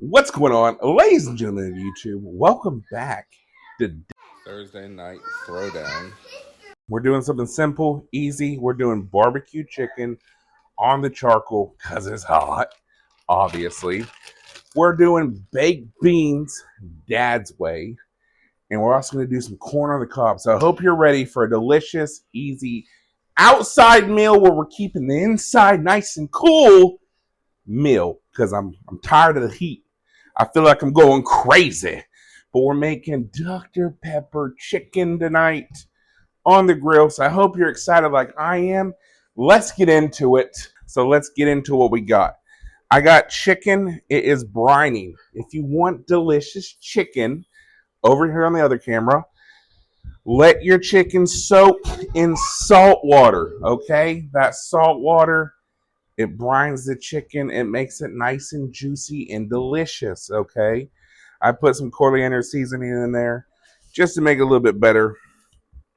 What's going on, ladies and gentlemen of YouTube? Welcome back to Thursday night throwdown. We're doing something simple, easy. We're doing barbecue chicken on the charcoal because it's hot, obviously. We're doing baked beans Dad's way, and we're also going to do some corn on the cob. So I hope you're ready for a delicious, easy outside meal where we're keeping the inside nice and cool meal because I'm tired of the heat. I feel like I'm going crazy. But we're making Dr. Pepper chicken tonight on the grill. So I hope you're excited like I am. Let's get into it. So let's get into what we got. I got chicken. It is brining. If you want delicious chicken, over here on the other camera, let your chicken soak in salt water, okay? That salt water, it brines the chicken. It makes it nice and juicy and delicious, okay? I put some coriander seasoning in there just to make it a little bit better.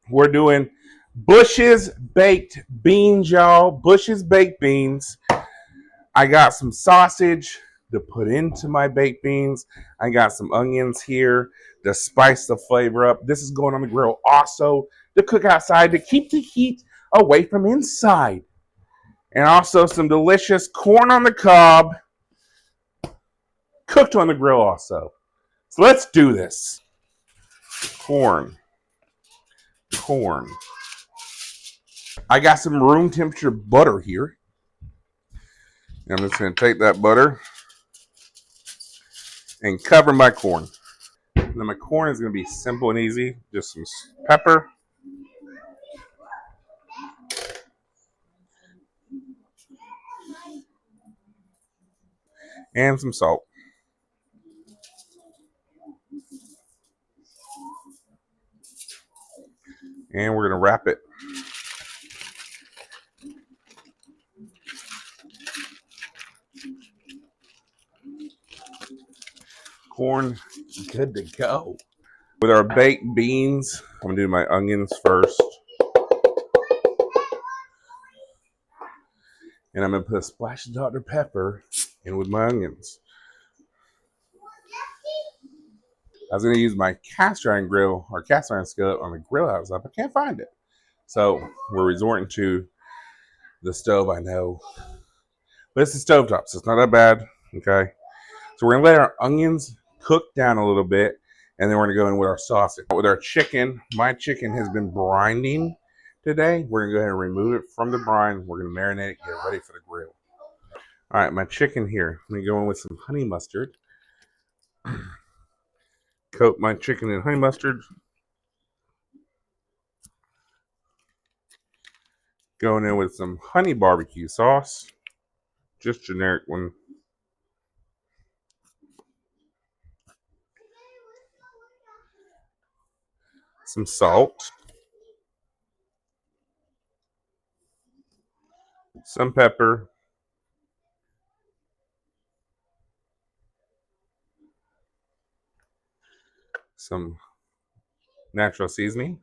We're doing Bush's baked beans, y'all. Bush's baked beans. I got some sausage to put into my baked beans. I got some onions here to spice the flavor up. This is going on the grill also to cook outside to keep the heat away from inside. And also some delicious corn on the cob cooked on the grill also. So let's do this. Corn. I got some room temperature butter here. I'm just going to take that butter and cover my corn. Now my corn is going to be simple and easy. Just some pepper. And some salt. And we're going to wrap it. Corn, good to go. With our baked beans, I'm going to do my onions first. And I'm going to put a splash of Dr. Pepper in with my onions. I was going to use my cast iron grill or cast iron skillet on the grill outside, but I can't find it. So we're resorting to the stove, I know. But it's the stovetop, so it's not that bad. Okay. So we're going to let our onions cook down a little bit, and then we're going to go in with our sausage. With our chicken, my chicken has been brining today. We're going to go ahead and remove it from the brine. We're going to marinate it, get it ready for the grill. All right, my chicken here. I'm going to go in with some honey mustard. Coat my chicken in honey mustard. Going in with some honey barbecue sauce. Just generic one. Some salt. Some pepper. Some natural seasoning.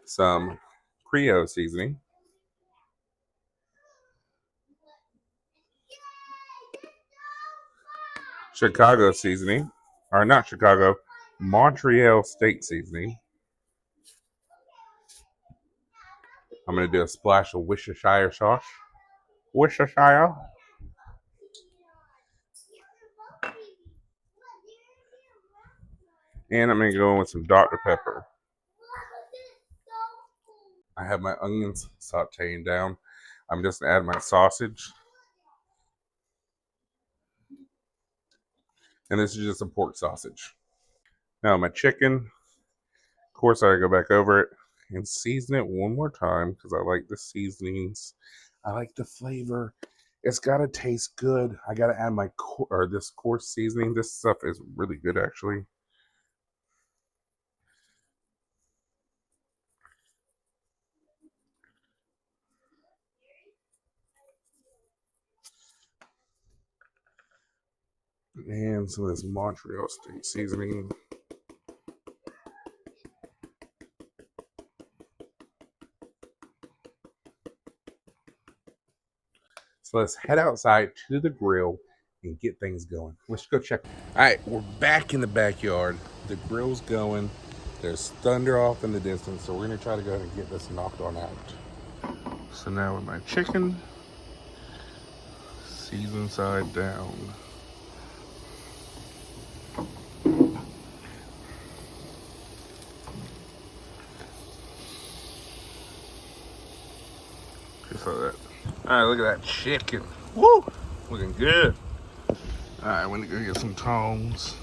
Some Creole seasoning. Chicago seasoning. Or not Chicago. Montreal steak seasoning. I'm going to do a splash of Worcestershire sauce. Worcestershire. And I'm going to go in with some Dr. Pepper. I have my onions sauteing down. I'm just going to add my sausage. And this is just a pork sausage. Now my chicken. Of course, I go back over it and season it one more time because I like the seasonings. I like the flavor. It's got to taste good. I got to add my this coarse seasoning. This stuff is really good, actually. And some of this Montreal steak seasoning. So let's head outside to the grill and get things going. Let's go check. All right, we're back in the backyard. The grill's going. There's thunder off in the distance, so we're gonna try to go ahead and get this knocked on out. So now with my chicken, season side down. Just like that. All right, look at that chicken. Woo! Looking good. All right, I'm gonna go get some tongs.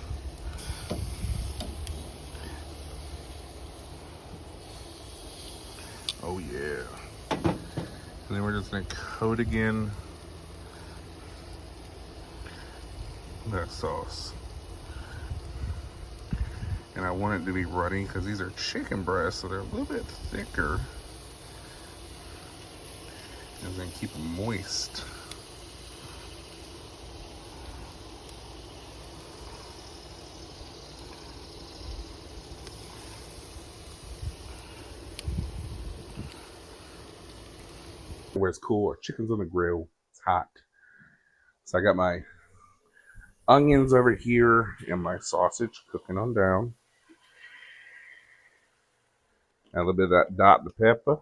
Oh yeah. And then we're just gonna coat again that sauce. And I want it to be runny because these are chicken breasts, so they're a little bit thicker. And then keep them moist. Where it's cool, our chicken's on the grill, it's hot. So I got my onions over here and my sausage cooking on down. Add a little bit of that Dr. Pepper.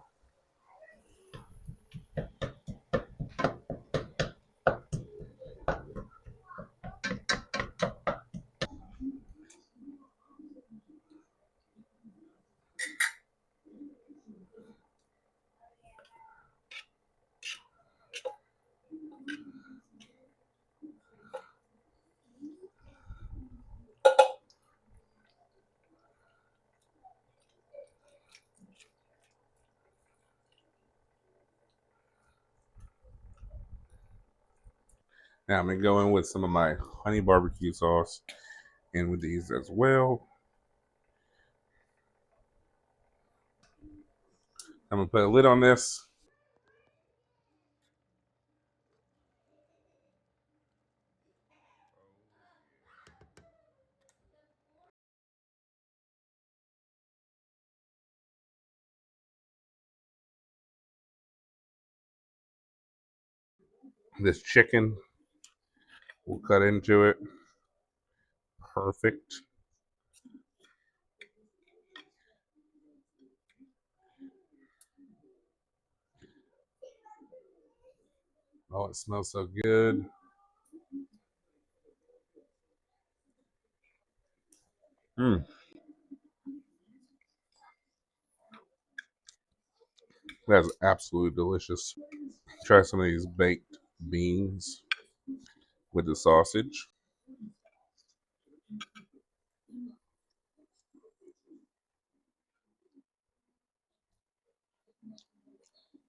Now I'm gonna go in with some of my honey barbecue sauce and with these as well. I'm gonna put a lid on this. This chicken will cut into it. Perfect. Oh, it smells so good. Mmm, that's absolutely delicious. Try some of these baked beans with the sausage.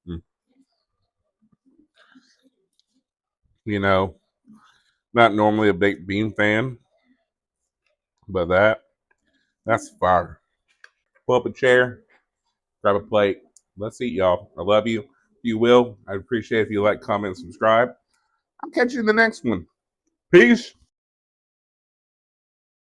Mm. You know, not normally a baked bean fan, but that's fire. Pull up a chair, grab a plate. Let's eat, y'all. I love you. If you will, I'd appreciate if you like, comment, and subscribe. I'll catch you in the next one. Peace.